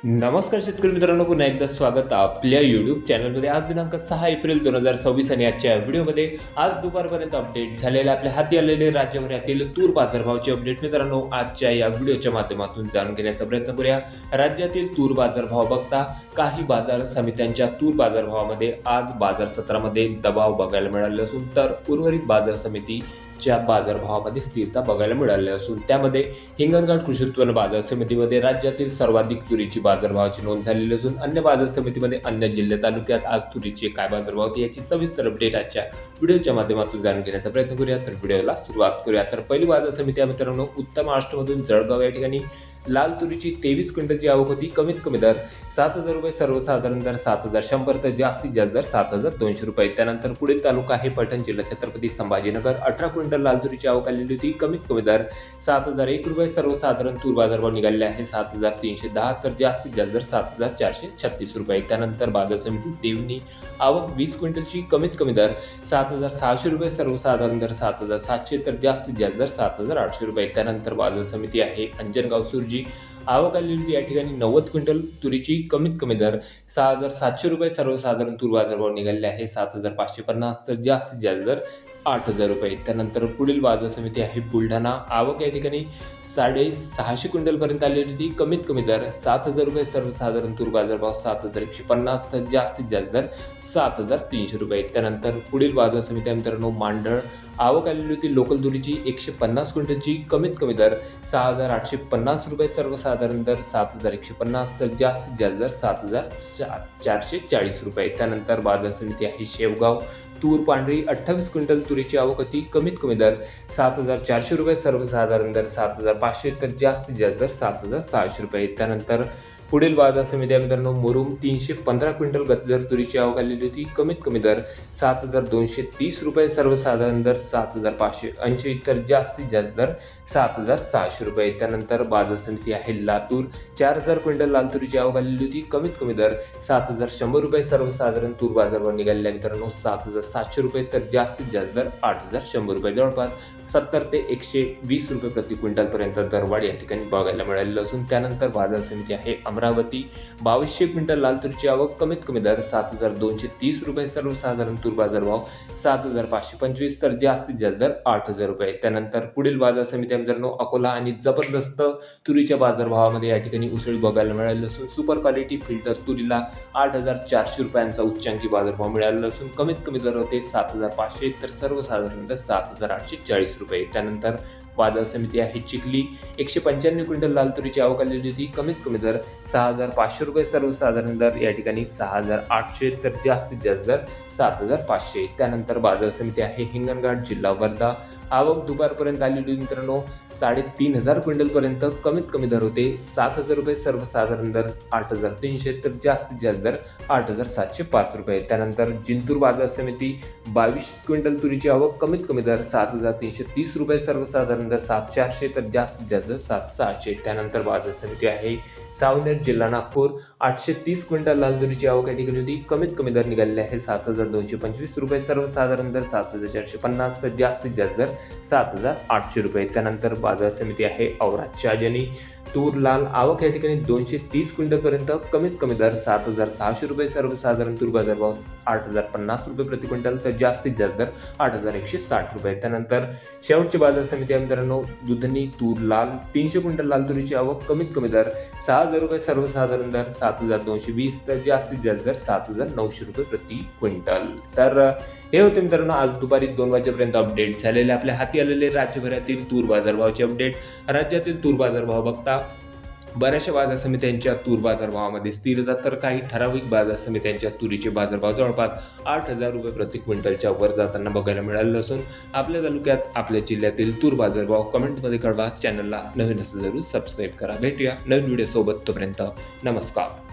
नमस्कार शेतकरी मित्रांनो, पुन्हा एकदा स्वागत आपल्या यूट्यूब चॅनलमध्ये. आज दिनांक 6 एप्रिल 2026 आणि आजच्या व्हिडिओमध्ये आज दुपारपर्यंत अपडेट झालेल्या आपल्या हाती आलेले राज्यभरातील तूर बाजारभावाचे अपडेट मित्रांनो आजच्या या व्हिडिओच्या माध्यमातून जाणून घेण्याचा प्रयत्न करूया. राज्यातील तूर बाजारभाव बघता काही बाजार समित्यांच्या तूर बाजारभावामध्ये आज बाजार सत्रामध्ये दबाव बघायला मिळाले असून तर उर्वरित बाजार समितीच्या बाजारभावामध्ये स्थिरता बघायला मिळाली असून त्यामध्ये हिंगणघाट कृषी उत्पन्न बाजार समितीमध्ये राज्यातील सर्वाधिक तुरीची बाजारभावाची नोंद झालेली असून अन्य बाजार समितीमध्ये अन्य जिल्हा तालुक्यात आज तुरीचे काय बाजारभाव होते याची सविस्तर अपडेट आजच्या व्हिडिओच्या माध्यमातून जाणून घेण्याचा प्रयत्न करूया. तर व्हिडिओला सुरुवात करूया. तर पहिली बाजार समिती मित्रांनो उत्तर महाराष्ट्रामधून जळगाव या ठिकाणी लाल तुरीची 23 क्विंटलची आवक होती. कमीत कमी दर 7,000 रुपये, सर्वसाधारण दर 7,100 तर जास्तीत जास्त दर 7,200 रुपये. त्यानंतर पुढील तालुका आहे पैठण, जिल्हा छत्रपती संभाजीनगर. 18 क्विंटल लाल तुरीची आवक आलेली होती. कमीत कमी दर 7,001 रुपये, सर्वसाधारण तूर बाजारभाव निघालेले आहे 7,310 तर जास्तीत जास्त दर 7,436 रुपये. त्यानंतर बाजार समिती देवणी आवक 20 क्विंटलची. कमीत कमी दर 7,600 रुपये, सर्वसाधारण दर 7,700 तर जास्तीत जास्त दर 7,800 रुपये. त्यानंतर बाजार समिती आहे अंजनगाव सुरजी आवक आलेली होती या ठिकाणी 90 क्विंटल तुरीची. कमीत कमी दर 6,700 रुपये, सर्वसाधारण तूर बाजारभाव निघालेले आहे 7,550 तर जास्तीत जास्त दर 8,000 रुपये. त्यानंतर पुढील बाजार समिती आहे बुलढाणा आवक या ठिकाणी 650 क्विंटलपर्यंत आलेली होती. कमीत कमी दर 7,000 रुपये, सर्वसाधारण तूर बाजारभाव 7,150 तर जास्तीत जास्त दर 7,300 रुपये. त्यानंतर पुढील बाजार समिती मित्रांनो मांडळ आवक आलेली होती लोकल तुरीची 150 क्विंटलची. कमीत कमी दर 6,850 रुपये, सर्वसाधारण दर 7,150 तर जास्तीत जास्त दर 7,440 रुपये. त्यानंतर बाजार समिती आहे शेवगाव तूर पांढरी 28 क्विंटल तुरीची आवक होती. कमीत कमी दर 7,400 रुपये, सर्वसाधारण दर 7,500 तर जास्तीत जास्त दर 7,600 रुपये. त्यानंतर पुढील बाजार समिती मित्रांनो मुरुम 315 क्विंटल गतदर तुरीची आवक आलेली होती. कमीत कमी दर 7,230 रुपये, सर्वसाधारण दर 7,580 तर जास्तीत जास्त दर 7,600 रुपये. त्यानंतर बाजार समिती आहे लातूर 4,000 क्विंटल लाल तुरीची आवक आलेली होती. कमीत कमी दर 7,100 रुपये, सर्वसाधारण तूर बाजारभाव निघालेल्या मित्रांनो 7,700 रुपये तर जास्तीत जास्त दर 8,100 रुपये. जवळपास 70 ते 120 रुपये प्रति क्विंटलपर्यंत दरवाढ या ठिकाणी बघायला मिळालेलं असून त्यानंतर बाजार समिती आहे अमरावती 2200 क्विंटल लाल तुरीची आवक. कमीत कमी दर 7,230 रुपये, सर्वसाधारण तूर बाजारभाव 7,525 तर जास्तीत जास्त दर 8,000 रुपये. त्यानंतर पुढील बाजार समिती मित्रांनो अकोला आणि जबरदस्त तुरीच्या बाजारभावामध्ये या ठिकाणी उसळी बघायला मिळाली असून सुपर क्वालिटी फिल्टर तुरीला 8,400 रुपयांचा उच्चांकी बाजारभाव मिळालेला असून कमीत कमी दर होते 7,500 तर सर्वसाधारण दर 7,840 रुपये. त्यानंतर बाजार समिती आहे चिखली 195 क्विंटल लाल तुरीची आवक आलेली होती. कमीत कमी दर 6,500 रुपये, सर्वसाधारण दर या ठिकाणी 6,800 तर जास्तीत जास्त दर 7,500. त्यानंतर बाजार समिती आहे हिंगणघाट जिल्हा वर्धा आवक दुपारपर्यंत आलेली मित्रांनो 3,500 क्विंटलपर्यंत. कमीत कमी दर होते 7,000 रुपये, सर्वसाधारण दर 8,300 तर जास्तीत जास्त दर 8,705 रुपये. त्यानंतर जिंतूर बाजार समिती 22 क्विंटल तुरीची आवक. कमीत कमी दर 7,330 रुपये, सर्वसाधारण दर 7,400 तर जास्तीत जास्त दर 7,600. त्यानंतर बाजार समिती आहे सावनेर जिल्हा नागपूर 830 क्विंटल लाल तुरीची आवक या ठिकाणी होती. कमीत कमी दर निघालेले आहे 7,225 रुपये, सर्वसाधारण दर 7,450 तर जास्तीत जास्त दर 7,800 रुपये. त्यानंतर बाजार समिती आहे औराद शहाजनी तूर लाल आवक या ठिकाणी 230 क्विंटलपर्यंत. कमीत कमी दर 7,600 रुपये, सर्वसाधारण तूर बाजारभाव 8,050 रुपये प्रति क्विंटल तर जास्तीत जास्त दर 8,160 रुपये. त्यानंतर शेवटची बाजार समिती मित्रांनो दुधनी तूर लाल 300 क्विंटल लाल तुरीची आवक. कमीत कमी दर 6,000 रुपये, सर्वसाधारण दर 7,220 तर जास्तीत जास्त दर 7,900 रुपये प्रति क्विंटल. तर हे होते मित्रांनो आज दुपारी 2 वाजेपर्यंत अपडेट झालेले आपल्या हाती आलेले राज्यभरातील तूर बाजारभावाचे अपडेट. राज्यातील तूर बाजारभाव बघता बऱ्याचशा बाजार समित्यांच्या तूर बाजारभावामध्ये स्थिरता तर काही ठराविक बाजार समित्यांच्या तुरीचे बाजारभाव जवळपास 8,000 रुपये प्रति क्विंटलच्या वर जाताना बघायला मिळालं असून आपल्या तालुक्यात आपल्या जिल्ह्यातील तूर बाजारभाव कमेंटमध्ये कळवा. चॅनलला नवीन असेल जरूर सबस्क्राईब करा. भेटूया नवीन व्हिडिओ सोबत, तोपर्यंत नमस्कार.